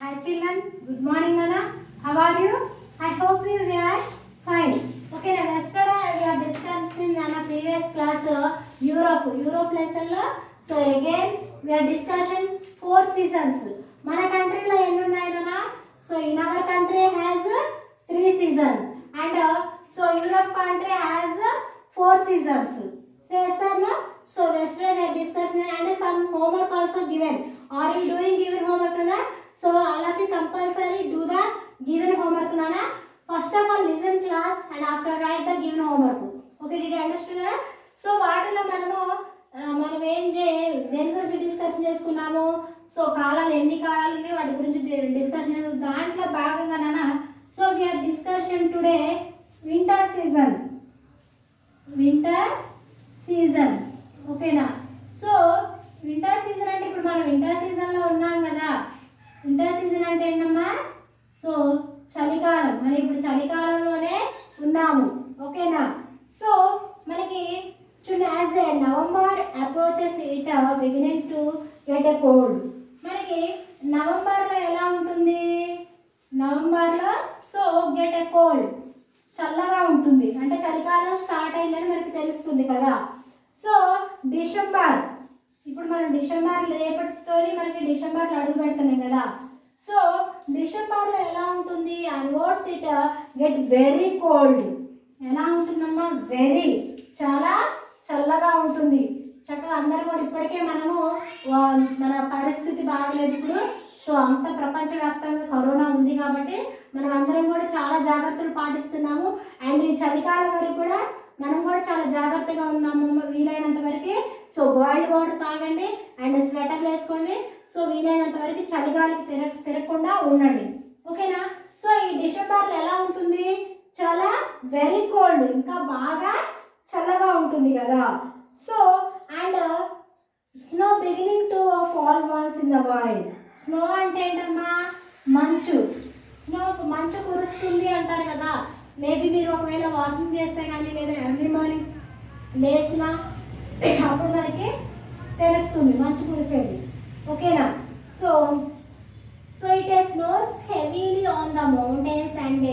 Hi children, good morning Nana. How are you? I hope you are fine. Okay, now yesterday we are discussing in our previous class Europe lesson lo. So again we are discussing 4 seasons. Mana country lo enni unnayi Nana? So in our country has 3 seasons and so Europe country has 4 seasons. So yes or no? So yesterday we are discussing and some homework also given. Are you doing given homework Nana? So all of you compulsory do the given homework Nana. First of all listen class and after write the given homework. Okay, did you understand Nana? So వాటిలో మనం ఏంటి దేని గురించి discussion చేసుకున్నాము. So కాలాలు ఎన్ని కాలాలు ఉన్నాయి వాటి గురించి డిస్కషన్ చేసుకున్నాము. దాంట్లో భాగంగా నాన్న so we are discussion today winter season ఓకేనా. సో వింటర్ సీజన్ అంటే ఇప్పుడు మనం వింటర్ సీజన్లో ఉన్నాం కదా. వింటర్ సీజన్ అంటే ఏంటమ్మా? సో చలికాలం. మనం ఇప్పుడు చలికాలంలోనే ఉన్నాము ఓకేనా. సో మనకి చూడండి as a November approaches it beginning to get a cold. మనకి నవంబర్లో ఎలా ఉంటుంది? నవంబర్లో సో గెట్ ఎ కోల్డ్ చల్లగా ఉంటుంది అంటే చలికాలం స్టార్ట్ అయిందని మనకి తెలుస్తుంది కదా. సో డిసెంబర్ ఇప్పుడు మనం డిసెంబర్ రేపటితో మనకి డిసెంబర్లో అడుగు పెడుతున్నాం కదా. సో డిసెంబర్లో ఎలా ఉంటుంది? Onwards it get very cold. ఎలా ఉంటుందమ్మా? వెరీ చాలా చల్లగా ఉంటుంది. చక్కగా అందరూ కూడా ఇప్పటికే మనము మన పరిస్థితి బాగలేదు ఇప్పుడు. సో అంత ప్రపంచవ్యాప్తంగా కరోనా ఉంది కాబట్టి మనం అందరం కూడా చాలా జాగ్రత్తలు పాటిస్తున్నాము. అండ్ ఈ చలికాలం వరకు కూడా మనం కూడా చాలా జాగ్రత్తగా ఉన్నాము వీలైనంత వరకు. సో బాయిల్డ్ వాటర్ తాగండి అండ్ స్వెటర్లు వేసుకోండి. సో వీలైనంత వరకు చలిగాలికి తిరగకుండా ఉండండి ఓకేనా. సో ఈ డిసెంబర్లో ఎలా ఉంటుంది? చాలా వెరీ కోల్డ్ ఇంకా బాగా చల్లగా ఉంటుంది కదా. So and snow beginning to fall once in the while. Snow అంటే ఏంటమ్మా? మంచు. స్నో మంచు కురుస్తుంది అంటారు కదా. మేబీ మీరు ఒకవేళ వాకింగ్ చేస్తే కానీ లేదా ఎర్లీ మార్నింగ్ లేసినా అప్పుడు మనకి తెలుస్తుంది మంచు కురిసేది ఓకేనా. So it snows heavily on the mountains and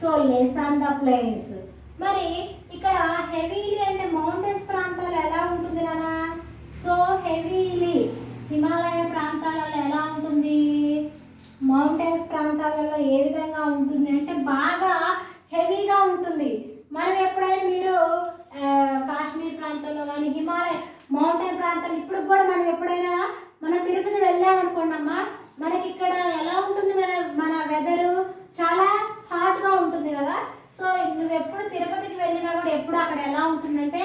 so less on the plains. మరి ఇక్కడ హెవీలీ అంటే మౌంటైన్స్ ప్రాంతాలు ఎలా ఉంటుంది నాన్న? సో హెవీలీ హిమాలయ ప్రాంతాలలో ఎలా ఉంటుంది? మౌంటైన్స్ ప్రాంతాలలో ఏ విధంగా ఉంటుంది అంటే బాగా హెవీగా ఉంటుంది. మనం ఎప్పుడైనా మీరు కాశ్మీర్ ప్రాంతంలో కానీ హిమాలయ మౌంటైన్ ప్రాంతాలు ఇప్పుడు కూడా మనం ఎప్పుడైనా మనం తిరుపతి వెళ్ళామనుకోండమ్మా మనకి ఇక్కడ ఎలా ఉంటుంది? మన వెదరు చాలా హాట్గా ఉంటుంది కదా. సో నువ్వు ఎప్పుడు తిరుపతికి వెళ్ళినా కూడా ఎప్పుడు అక్కడ ఎలా ఉంటుందంటే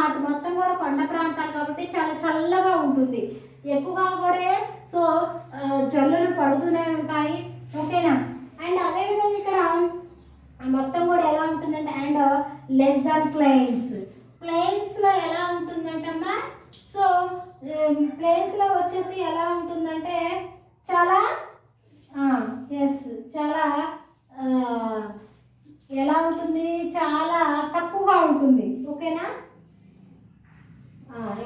అటు మొత్తం కూడా కొండ ప్రాంతాలు కాబట్టి చాలా చల్లగా ఉంటుంది ఎక్కువగా కూడా. సో జల్లులు పడుతూనే ఉంటాయి ఓకేనా. అండ్ అదేవిధంగా ఇక్కడ మొత్తం కూడా ఎలా ఉంటుందంటే అండ్ లెస్ దాన్ ప్లెయిన్స్లో ఎలా ఉంటుందంటమ్మా? సో ప్లేస్లో వచ్చేసి ఎలా ఉంటుందంటే చాలా చాలా ఎలా ఉంటుంది? చాలా తక్కువగా ఉంటుంది ఓకేనా.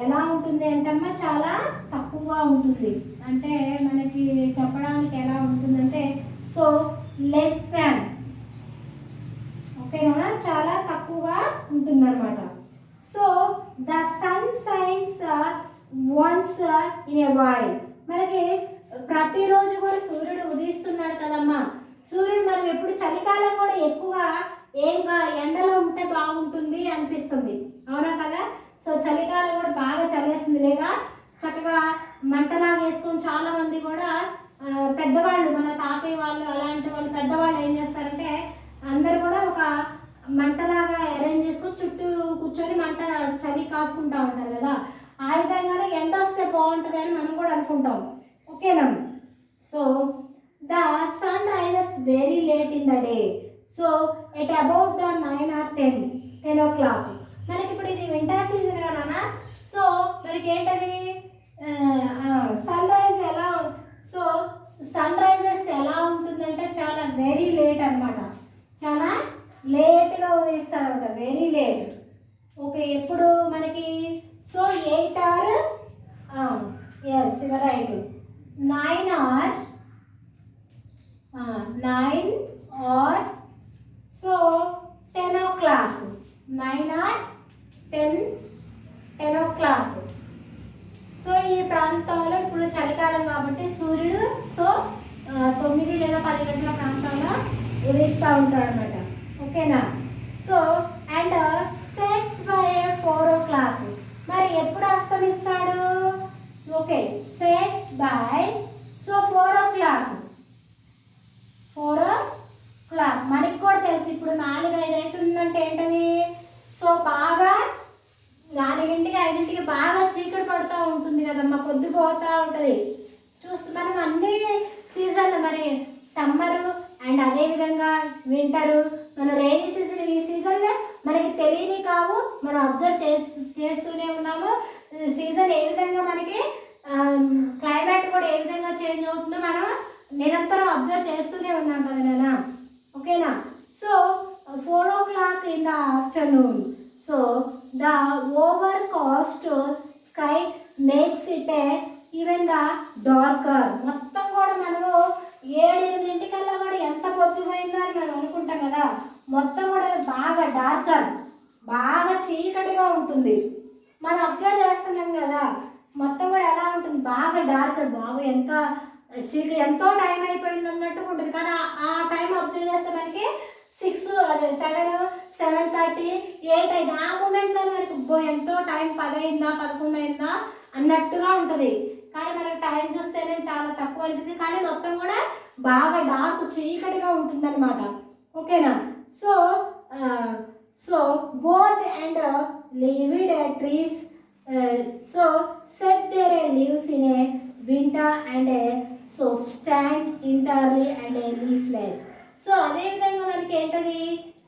ఎలా ఉంటుంది అంటమ్మా? చాలా తక్కువగా ఉంటుంది అంటే మనకి చెప్పడానికి ఎలా ఉంటుందంటే సో లెస్ దాన్ ఓకేనా, చాలా తక్కువగా ఉంటుందన్నమాట. So the sun shines once in a while. మనకి ప్రతిరోజు కూడా సూర్యుడు ఉదయిస్తున్నాడు కదమ్మా. సూర్యుడు మనం ఎప్పుడు చలికాలం కూడా ఎక్కువగా ఎండలో ఉంటే బాగుంటుంది అనిపిస్తుంది అవునా కదా. సో చలికాలం కూడా బాగా చలేస్తుంది లేదా చక్కగా మంటలాగా వేసుకొని చాలామంది కూడా పెద్దవాళ్ళు మన తాతయ్య వాళ్ళు అలాంటి వాళ్ళు పెద్దవాళ్ళు ఏం చేస్తారంటే అందరు కూడా ఒక మంటలాగా అరేంజ్ చేసుకొని చుట్టూ కూర్చొని మంట చలి కాసుకుంటూ ఉంటారు కదా. ఆ విధంగానే ఎండ వస్తే బాగుంటుంది అని మనం కూడా అనుకుంటాం ఓకేనా. So the sun rises very late in the day. So at about the 9 or 10 o'clock. మనకి ఇప్పుడు ఇది వింటర్ సీజన్ కదా. సో మనకి ఏంటది సన్ రైజ్ ఎలా సో సన్ రైజెస్ ఎలా ఉంటుందంటే చాలా వెరీ లేట్ అనమాట. చాలా లేట్గా ఉదయిస్తారనమాట వెరీ లేట్ ఓకే. ఎప్పుడు మనకి so 8 or right 9 or 9 or so 10 o'clock. 9 or 10 o'clock. So ఈ ప్రాంతంలో ఇప్పుడు చలికాలం కాబట్టి సూర్యుడు సో 9 లేదా 10 గంటల ప్రాంతంలో ఉదయిస్తూ ఉంటాడు అనమాట. ఓకేనా. So and sets by 4 o'clock. మరి ఎప్పుడు అస్తమిస్తాడు? Okay, sets by so 4 o'clock. 4 o'clock మనకి కూడా తెలుసు. ఇప్పుడు 4-5 అవుతుందంటే ఏంటది? సో బాగా 4-5 బాగా చీకటి పడుతూ ఉంటుంది కదమ్మా, పొద్దుపోతూ ఉంటుంది. మనం అన్ని సీజన్లు మరి సమ్మరు అండ్ అదేవిధంగా వింటరు, మన రైనీ సీజన్, ఈ సీజన్లో మనకి తెలియని కావు, మనం అబ్జర్వ్ చేస్తూనే ఉన్నాము. సీజన్ ఏ విధంగా మనకి క్లైమేట్ కూడా ఏ విధంగా చేంజ్ అవుతుందో మనం నిరంతరం అబ్జర్వ్ చేస్తూనే ఉన్నాం కదా నాన్న. ఓకేనా. So 4 o'clock in the afternoon. So the overcast sky makes it even the darker. మొత్తం కూడా మనము 7-8 కూడా ఎంత పొద్దుపోయిందో అని మనం అనుకుంటాం కదా, మొత్తం కూడా బాగా డార్కర్, బాగా చీకటిగా ఉంటుంది. మనం అబ్జర్వ్ చేస్తున్నాం కదా, మొత్తం కూడా ఎలా ఉంటుంది? బాగా డార్కర్, బాగా ఎంత చీకటి, ఎంతో టైం అయిపోయింది అన్నట్టు ఉంటుంది. కానీ ఆ టైం అబ్జర్వ్ చేస్తే మనకి 6 అదే 7, 7:30, 8 అయింది. ఆ మూమెంట్లో మనకి ఎంతో టైం 10 అయిందా 11 అయిందా అన్నట్టుగా ఉంటుంది. కానీ మనకి టైం చూస్తేనే చాలా తక్కువ ఉంటుంది, కానీ మొత్తం కూడా బాగా డార్క్ చీకటిగా ఉంటుంది అనమాట. ఓకేనా. So so bold and livid trees so shed their leaves in a winter and so stand entirely and leafless. So అదేవిధంగా మనకి ఏంటది?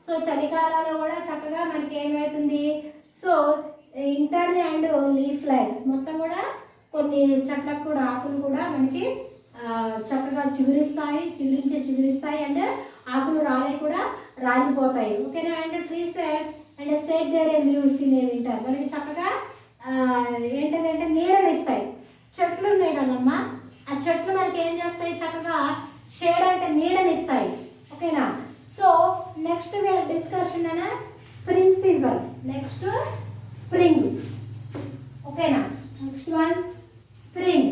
సో చలికాలంలో కూడా చక్కగా మనకి ఏమవుతుంది? సో ఇంటర్లీ అండ్ లీఫ్లెస్, మొత్తం కూడా కొన్ని చెట్లకు కూడా ఆకులు కూడా మనకి చక్కగా చిగురిస్తాయి అండ్ ఆకులు కూడా రాలిపోతాయి. ఓకేనా. And trees and shed their leaves in a winter, మనకి చక్కగా ఏంటంటే నీడనిస్తాయి. చెట్లు ఉన్నాయి కదమ్మా, ఆ చెట్లు మనకి ఏం చేస్తాయి? చక్కగా షేడ్ అంటే నీడనిస్తాయి. ఓకేనా. సో నెక్స్ట్ వేర్ డిస్కషన్ అనే స్ప్రింగ్ సీజన్. Next spring. ఓకేనా. Next one spring.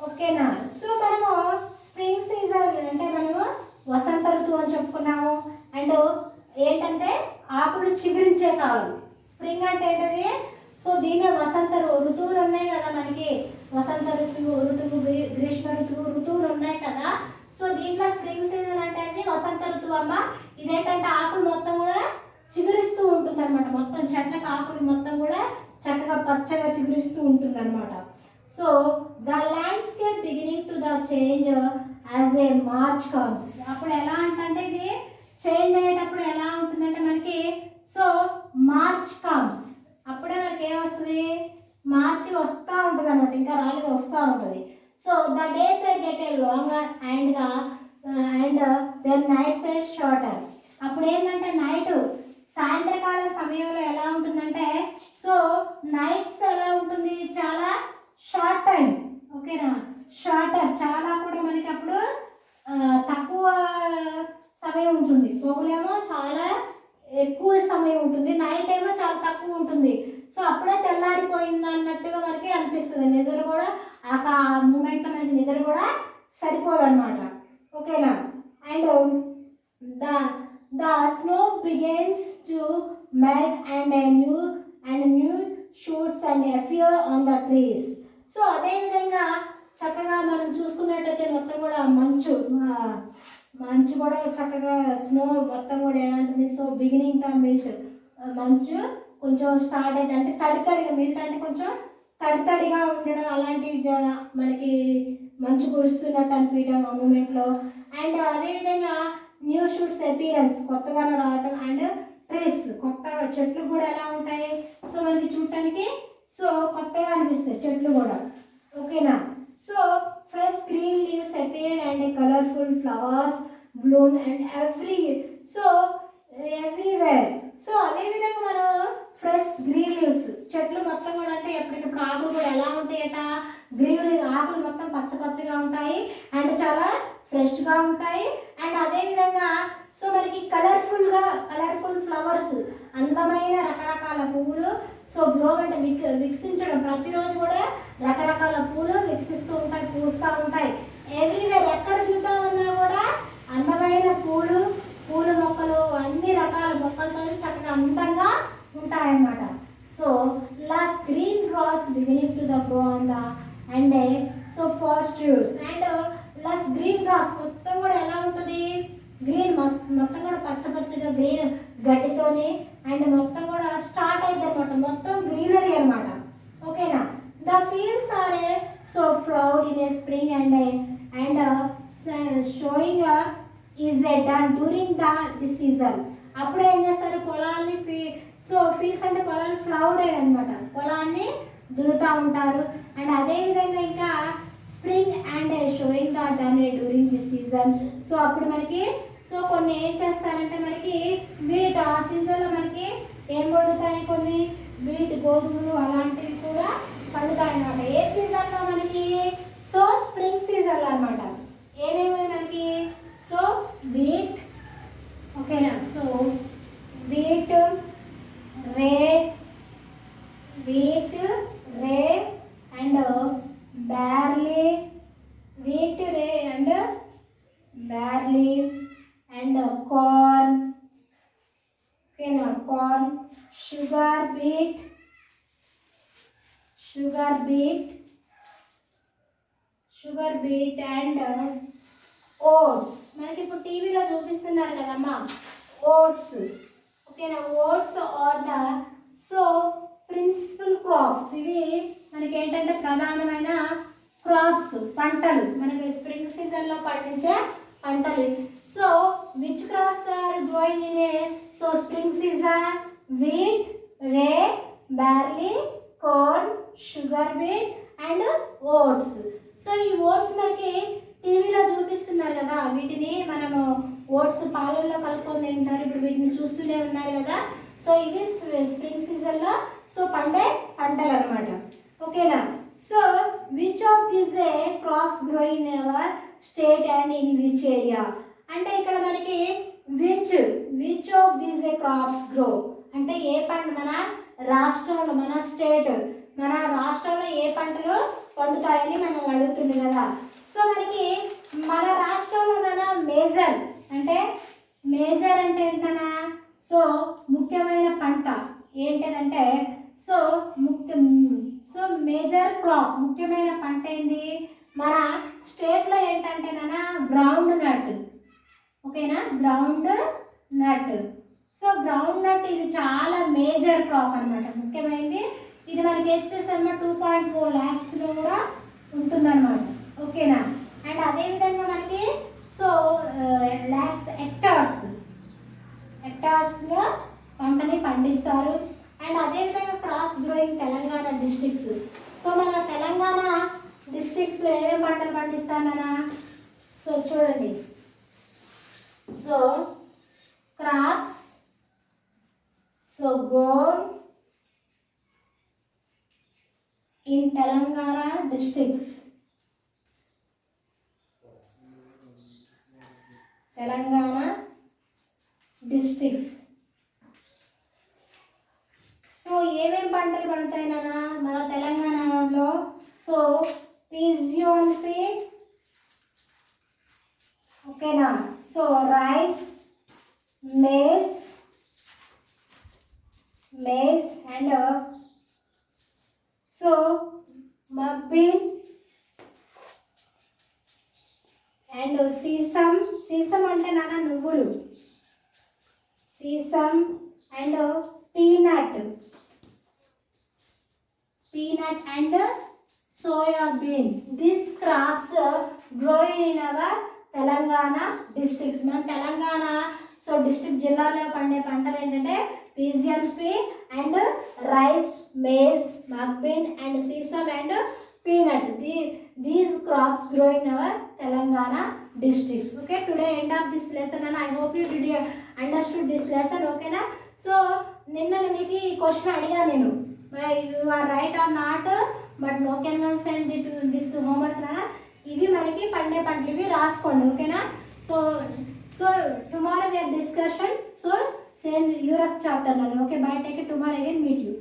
ఓకేనా. సో మనము స్ప్రింగ్ సీజన్ అంటే మనము వసంత ఋతువు అని చెప్పుకున్నాము. అండ్ ఏంటంటే ఆకులు చిగురించే కాలం. స్ప్రింగ్ అంటే ఏంటది? సో దీన్ని వసంత ఋతువులు ఉన్నాయి కదా మనకి, వసంత ఋతువు, గ్రీష్మ ఋతువులు ఉన్నాయి కదా. సో దీంట్లో స్ప్రింగ్ సీజన్ అంటే వసంత ఋతువు అమ్మ. ఇదేంటంటే ఆకులు మొత్తం కూడా చిగురిస్తూ ఉంటుంది అనమాట. మొత్తం చెట్లకు ఆకులు మొత్తం కూడా చక్కగా పచ్చగా చిగురిస్తూ ఉంటుంది అనమాట. So the landscape beginning to the change as a March comes. అప్పుడు ఎలా అంటే ఇది చేంజ్ అయ్యేటప్పుడు ఎలా ఉంటుందంటే మనకి సో మార్చ్ కమ్స్, అప్పుడే మనకి ఏమొస్తుంది? మార్చి వస్తూ ఉంటుంది అనమాట, ఇంకా రాలేదు వస్తూ ఉంటుంది. So the days get a longer and then nights a shorter. అప్పుడు ఏంటంటే నైట్ సాయంత్రకాల సమయంలో ఎలా ఉంటుందంటే సో నైట్స్ ఎలా ఉంటుంది? చాలా షార్ట్ టైం. ఓకేనా. షార్టర్, చాలా కూడా మనకి అప్పుడు తక్కువ సమయం ఉంటుంది. పొగులేమో చాలా ఎక్కువ సమయం ఉంటుంది, నైట్ ఏమో చాలా తక్కువ ఉంటుంది. సో అప్పుడే తెల్లారిపోయింది అన్నట్టుగా మనకి అనిపిస్తుంది. నిద్ర కూడా ఆ మూమెంట్లో మనకి నిద్ర కూడా సరిపోదు అనమాట. ఓకేనా. And the snow begins to melt and new shoots and appear on the trees. So అదేవిధంగా చక్కగా మనం చూసుకున్నట్టయితే మొత్తం కూడా మంచు కూడా చక్కగా స్నో మొత్తం కూడా ఎలా ఉంటుంది? సో బిగినింగ్ ద మిల్ట్, మంచు కొంచెం స్టార్ట్ అయితే అంటే తడిగా, మిల్ట్ అంటే కొంచెం తడిగా ఉండడం, అలాంటివి మనకి మంచు కురుస్తున్నట్టు అనిపించడం ఆ మూమెంట్లో. అండ్ అదేవిధంగా న్యూ షూట్స్ అపీరెన్స్, కొత్తగా రావటం. అండ్ ట్రీస్, కొత్త చెట్లు కూడా ఎలా ఉంటాయి? సో మనకి చూడటానికి సో కొత్తగా అనిపిస్తాయి చెట్లు కూడా. ఓకేనా. So fresh green leaves appeared and colourful flowers Bloom and everywhere. So అదేవిధంగా మనం ఫ్రెష్ గ్రీన్ లీవ్స్, చెట్లు మొత్తం కూడా అంటే ఎప్పటికప్పుడు ఆకులు కూడా ఎలా ఉంటాయట? గ్రీన్ ఆకులు మొత్తం పచ్చగా పచ్చిగా ఉంటాయి అండ్ చాలా ఫ్రెష్గా ఉంటాయి. అండ్ అదేవిధంగా సో మనకి కలర్ఫుల్ ఫ్లవర్స్, అందమైన రకరకాల పువ్వులు సో బ్లో అంటే వికసించడం, ప్రతిరోజు కూడా రకరకాల పూలు వికసిస్తూ ఉంటాయి, పూస్తూ ఉంటాయి. ఎవ్రీవేర్ ఎక్కడ చూద్దామన్నా కూడా అందమైన పూలు మొక్కలు, అన్ని రకాల మొక్కలతో చక్కగా అందంగా ఉంటాయన్నమాట. So last green grass beginning to the grow on the and so fast roots and last green grass మొత్తం కూడా ఎలా ఉంటుంది, గ్రీన్ మొత్తం కూడా పచ్చగా గ్రీన్ గడ్డితోని అండ్ మొత్తం కూడా స్టార్ట్ అయింది అనమాట, మొత్తం గ్రీనరీ అనమాట. ఓకేనా. The fields are so flowered in a spring and sowing is done during this season. అప్పుడు ఏం చేస్తారు, పొలాన్ని ఫీల్డ్స్ అంటే పొలాన్ని ఫ్లవర్డ్ అనమాట, పొలాన్ని దున్నుతూ ఉంటారు. అండ్ అదేవిధంగా ఇంకా spring and showing the done during this season. So అప్పుడు మనకి సో కొన్ని ఏం చేస్తారంటే మనకి వీట్ ఆ సీజన్లో మనకి ఏం పండుతాయి, కొన్ని వీట్ గోధుమలు అలాంటివి కూడా పండుతాయి అన్నమాట. ఏ సీజన్లో మనకి, సో స్ప్రింగ్ సీజన్లో అనమాట. ఏమేమి మనకి, సో వీట్, ఓకేనా, so wheat ray and barley, wheat and barley and corn, okay na, corn, sugar beet and oats. మనకి ఇప్పుడు టీవీలో చూపిస్తున్నారు కదమ్మా ఓట్స్, ఓకేనా. Oats are the so principal crops. ఇవి మనకి ఏంటంటే ప్రధానమైన క్రాప్స్, పంటలు, మనకి స్ప్రింగ్ సీజన్లో పండించే పంటలు. So which crops are growing in a so spring season, wheat, rye, barley, corn, sugar beet and oats. సో ఈ ఓట్స్ మనకి టీవీలో చూపిస్తున్నారు కదా, వీటిని మనము ఓట్స్ పాలల్లో కలుపుకొని తింటారు, ఇప్పుడు వీటిని చూస్తూనే ఉన్నారు కదా. సో ఇవి స్ప్రింగ్ సీజన్లో సో పండే పంటలు అనమాట. ఓకేనా. So which of these crops grow in our state and in which area అంటే ఇక్కడ మనకి which of these crops grow అంటే ఏ పంట మన రాష్ట్రంలో, మన స్టేట్, మన రాష్ట్రంలో ఏ పంటలు పండుతాయని మనం అడుగుతుంది కదా. సో మనకి మన రాష్ట్రంలో మన మేజర్ అంటే ఏంటన్నా సో ముఖ్యమైన పంట ఏంటిదంటే సో మేజర్ క్రాప్, ముఖ్యమైన పంట ఏంది మన స్టేట్లో ఏంటంటే గ్రౌండ్ నట్. ఓకేనా, గ్రౌండ్ నట్. సో గ్రౌండ్ నట్ ఇది చాలా మేజర్ క్రాప్ అనమాట, ముఖ్యమైనది. ఇది మనకి వచ్చేసమ్మా 2.4 lakhsలో కూడా ఉంటుందన్నమాట. ఓకేనా. అండ్ అదేవిధంగా మనకి సో హెక్టార్స్లో పంటని పండిస్తారు. అండ్ అదేవిధంగా crops growing Telangana districts. So మన తెలంగాణ డిస్ట్రిక్ట్స్లో ఏమేమి పంటలు పండిస్తానన్నా సో చూడండి. So crops so grown in Telangana districts. So ఏమేమి పంటలు పండుతాయి నాన్న మన తెలంగాణలో? సో పిజియోన్ ఫీడ్, ఓకేనా. So rice, maize and so mung bean and sesame అంటే నాన్న నువ్వులు, sesame and peanut and soya bean. These crops growing in our Telangana districts. మన తెలంగాణ సో డిస్ట్రిక్ట్ జిల్లాలో పండే పంటలు ఏంటంటే pigeon feed and rice, maize, mung bean and sesame and peanut. These crops grow in our Telangana districts. Okay, today end of this lesson and I hope you did understood this lesson. Okay na. So నిన్న మీకు ఈ question అడిగా నేను, you are right or not, but no can send this homework na. ఇవి మన వాటికి పండే పంటలు ఇవి రాసుకోండి ఓకేనా. So so tomorrow we're discussion so same Europe చాప్టర్లో. Okay bye, take it, tomorrow again meet you.